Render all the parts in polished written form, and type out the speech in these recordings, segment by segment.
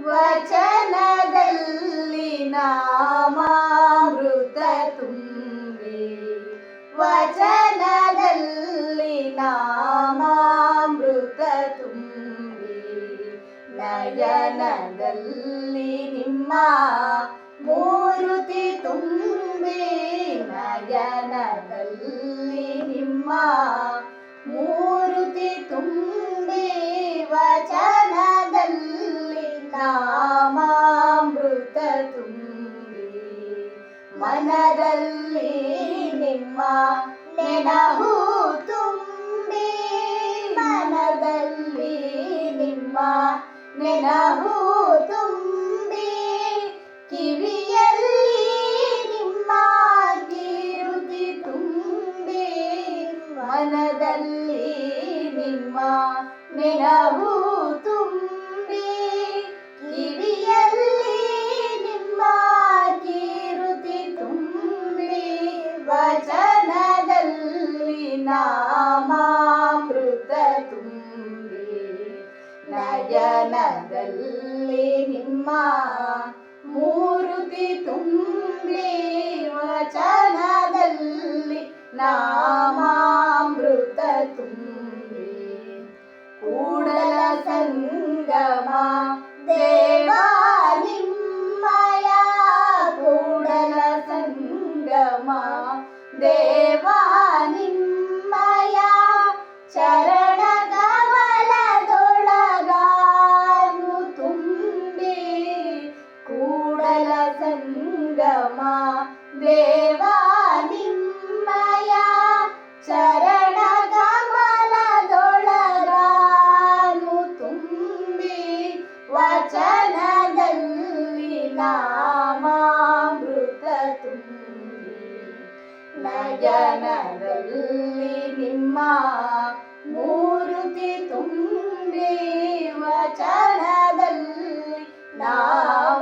ವಚನದಲ್ಲಿ ನಾಮಾಮೃತ ತುಂಬಿ, ವಚನದಲ್ಲಿ ನಾಮಾಮೃತ ತುಂಬಿ, ನಯನದಲ್ಲಿ ನಿಮ್ಮ ಮೂರುತಿ ತುಂಬಿ, ನಯನದಲ್ಲಿ ನಿಮ್ಮ ಮೂರುತಿ ತುಂಬಿ, ವಚನದಲ್ಲಿ ನಾಮಾಮೃತ ತುಂಬಿ, ಮನದಲ್ಲಿ ನಿಮ್ಮ ನೆನಹು ತುಂಬಿ, ಮನದಲ್ಲಿ ನಿಮ್ಮ ನೆನಹು ತುಂಬಿ, ಕಿವಿಯಲ್ಲಿ ನಿಮ್ಮ ಕೀರುತಿ ತುಂಬಿ, ಮನದಲ್ಲಿ ನಿಮ್ಮ ನೆನಹು ತುಂಬಿ, ಕಿವಿಯಲ್ಲಿ ನಿಮ್ಮ ಕೀರುತಿ ತುಂಬಿ, ವಚನದಲ್ಲಿ ನಾಮಾಮೃತ ತುಂಬಿ, ನಯನದಲ್ಲಿ ನಿಮ್ಮ ಮೂರುತಿ ತುಂಬಿ, ವಚನದಲ್ಲಿ ನಾಮಾಮೃತ ತುಂಬಿ, ಕೂಡಲ ಸಂಗಮ ದೇವಾ ನಿಮ್ಮಯ, ಕೂಡಲ ಸಂಗಮ ದೇವಾ ನಿಮ್ಮಯ, ಚರಣ ಕಮಲದೊಳಗಾನು ತುಂಬಿ, ಕೂಡಲ ಸಂಗಮ ದೇವಾ ನಿಮ್ಮಯ, ಚರಣ ಕಮಲದೊಳಗಾನು ತುಂಬಿ, ವಚನದಲ್ಲಿ ನಾಮಾಮೃತ ತುಂಬಿ, ನಯನದಲ್ಲಿ ನಿಮ್ಮ ಮೂರುತಿ ತುಂಬಿ, ವಚನದಲ್ಲಿ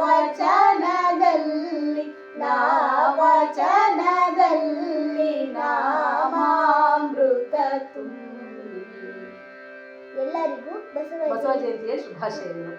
ವಚನದಲ್ಲಿ ವಚನದಲ್ಲಿ ನಾಮಾಮೃತ ತುಂಬಿ. ಎಲ್ಲರಿಗೂ ಬಸವ ಜಯಂತಿಯ ಶುಭಾಶಯಗಳು.